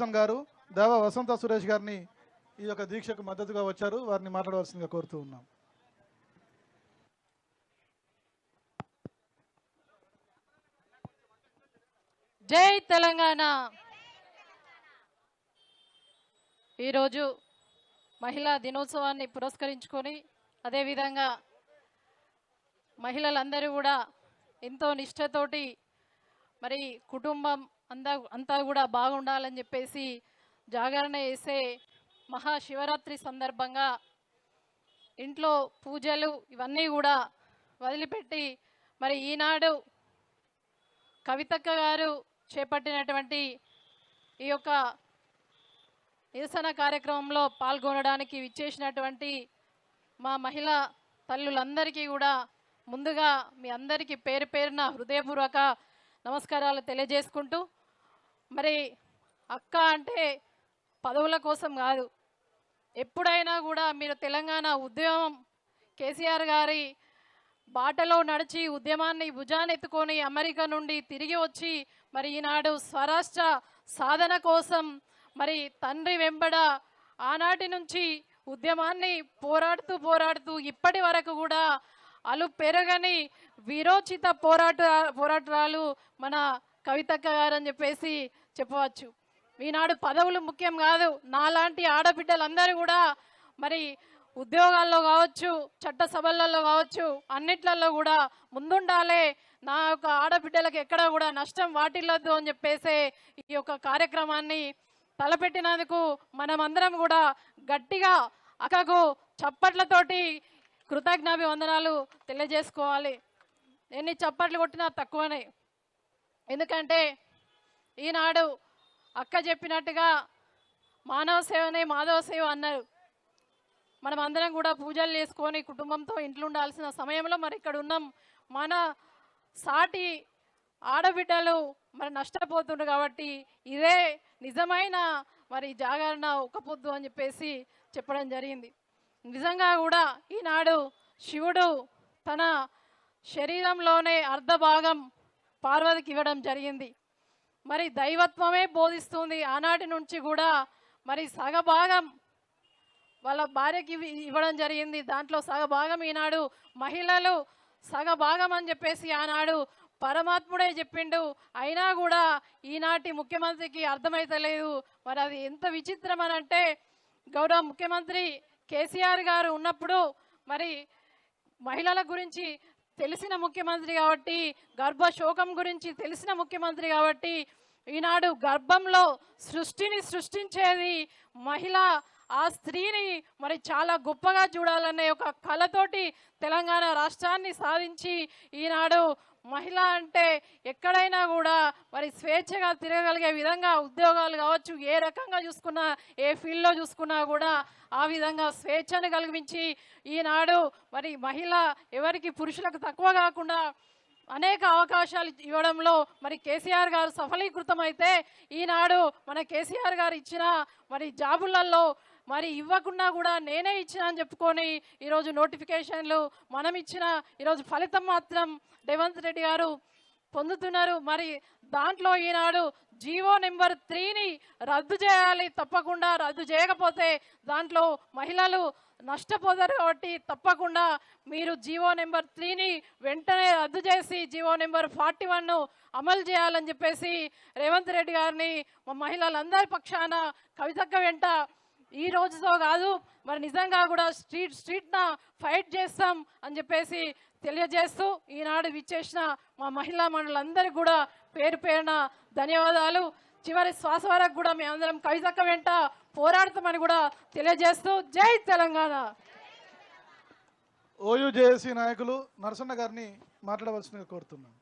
గారు దేవ వసంత సురేష్ గారిని ఈ యొక్క దీక్షకు మద్దతుగా వచ్చారు. వారిని మాట్లాడవలసిందిగా కోరుతూ ఉన్నాం. జై తెలంగాణ. ఈరోజు మహిళా దినోత్సవాన్ని పురస్కరించుకొని అదేవిధంగా మహిళలందరూ కూడా ఎంతో నిష్ఠతోటి మరి కుటుంబం అంతా కూడా బాగుండాలని చెప్పేసి జాగరణ చేసే మహాశివరాత్రి సందర్భంగా ఇంట్లో పూజలు ఇవన్నీ కూడా వదిలిపెట్టి మరి ఈనాడు కవితక్క గారు చేపట్టినటువంటి ఈ యొక్క నిరసన కార్యక్రమంలో పాల్గొనడానికి విచ్చేసినటువంటి మా మహిళా తల్లులందరికీ కూడా ముందుగా మీ అందరికీ పేరు పేరున హృదయపూర్వక నమస్కారాలు తెలియజేసుకుంటూ, మరి అక్క అంటే పదవుల కోసం కాదు, ఎప్పుడైనా కూడా మీరు తెలంగాణ ఉద్యమం కేసీఆర్ గారి బాటలో నడిచి ఉద్యమాన్ని భుజానెత్తుకొని అమెరికా నుండి తిరిగి వచ్చి మరి ఈనాడు స్వరాష్ట్ర సాధన కోసం మరి తండ్రి వెంబడ ఆనాటి నుంచి ఉద్యమాన్ని పోరాడుతూ ఇప్పటి వరకు కూడా అలు పెరగని విరోచిత పోరాటాలు మన కవితక్క గారు అని చెప్పేసి చెప్పవచ్చు. ఈనాడు పదవులు ముఖ్యం కాదు, నాలాంటి ఆడబిడ్డలందరూ కూడా మరి ఉద్యోగాల్లో కావచ్చు, చట్టసభలలో కావచ్చు, అన్నిట్లలో కూడా ముందుండాలి, నా యొక్క ఆడబిడ్డలకు ఎక్కడ కూడా నష్టం వాటిల్లొద్దు అని చెప్పేసి ఈ యొక్క కార్యక్రమాన్ని తలపెట్టినందుకు మనమందరం కూడా గట్టిగా అక్కకు చప్పట్లతోటి కృతజ్ఞాభివందనాలు తెలియజేసుకోవాలి. ఎన్ని చప్పట్లు కొట్టినా తక్కువనే. ఎందుకంటే ఈనాడు అక్క చెప్పినట్టుగా మానవ సేవనే మాధవ సేవ అన్నారు. మనం అందరం కూడా పూజలు చేసుకొని కుటుంబంతో ఇంట్లో ఉండాల్సిన సమయంలో మరి ఇక్కడ ఉన్నాం. మన సాటి ఆడబిడ్డలు మరి నష్టపోతుండ్రు కాబట్టి ఇదే నిజమైన మరి జాగరణ ఒక్క పొద్దు అని చెప్పేసి చెప్పడం జరిగింది. నిజంగా కూడా ఈనాడు శివుడు తన శరీరంలోనే అర్ధ భాగం పార్వతికి ఇవ్వడం జరిగింది. మరి దైవత్వమే బోధిస్తుంది. ఆనాటి నుంచి కూడా మరి సగభాగం వాళ్ళ భార్యకి ఇవ్వడం జరిగింది. దాంట్లో సగభాగం ఈనాడు మహిళలు సగభాగం అని చెప్పేసి ఆనాడు పరమాత్ముడే చెప్పిండు. అయినా కూడా ఈనాటి ముఖ్యమంత్రికి అర్థమైతలేదు. మరి అది ఎంత విచిత్రం అని అంటే, గౌరవ ముఖ్యమంత్రి కేసీఆర్ గారు ఉన్నప్పుడు మరి మహిళల గురించి తెలిసిన ముఖ్యమంత్రి కాబట్టి, గర్భశోకం గురించి తెలిసిన ముఖ్యమంత్రి కాబట్టి ఈనాడు గర్భంలో సృష్టించేది మహిళ, ఆ స్త్రీని మరి చాలా గొప్పగా చూడాలనే ఒక కళతోటి తెలంగాణ రాష్ట్రాన్ని సాధించి ఈనాడు మహిళ అంటే ఎక్కడైనా కూడా మరి స్వేచ్ఛగా తిరగగలిగే విధంగా ఉద్యోగాలు కావచ్చు, ఏ రకంగా చూసుకున్నా, ఏ ఫీల్డ్లో చూసుకున్నా కూడా ఆ విధంగా స్వేచ్ఛను కలిగించి ఈనాడు మరి మహిళ ఎవరికి పురుషులకు తక్కువ కాకుండా అనేక అవకాశాలు ఇవ్వడంలో మరి కేసీఆర్ గారు సఫలీకృతం అయితే, ఈనాడు మన కేసీఆర్ గారు ఇచ్చిన మరి జాబులలో మరి ఇవ్వకుండా కూడా నేనే ఇచ్చిన అని చెప్పుకొని ఈరోజు నోటిఫికేషన్లు మనం ఇచ్చిన ఈరోజు ఫలితం మాత్రం రేవంత్ రెడ్డి గారు పొందుతున్నారు. మరి దాంట్లో ఈనాడు జీవో నెంబర్ 3ని రద్దు చేయాలి. తప్పకుండా రద్దు చేయకపోతే దాంట్లో మహిళలు నష్టపోతారు కాబట్టి తప్పకుండా మీరు జీవో నెంబర్ 3ని వెంటనే రద్దు చేసి జీవో నెంబర్ 41ను అమలు చేయాలని చెప్పేసి రేవంత్ రెడ్డి గారిని మా మహిళలందరి పక్షాన కవితక్క వెంట ఈ రోజుతో కాదు మరి నిజంగా కూడా స్ట్రీట్న ఫైట్ చేస్తాం అని చెప్పేసి తెలియజేస్తూ ఈనాడు విచ్చేసిన మా మహిళా మండలందరికీ కూడా పేరు పేరున ధన్యవాదాలు. చివరి శ్వాస వరకు కూడా మేము అందరం కవితక్క వెంట పోరాడతామని కూడా తెలియజేస్తూ జై తెలంగాణ. ఓయూజేఏసీ నాయకులు నరసన్న గారిని మాట్లాడవలసిందిగా కోరుతున్నాం.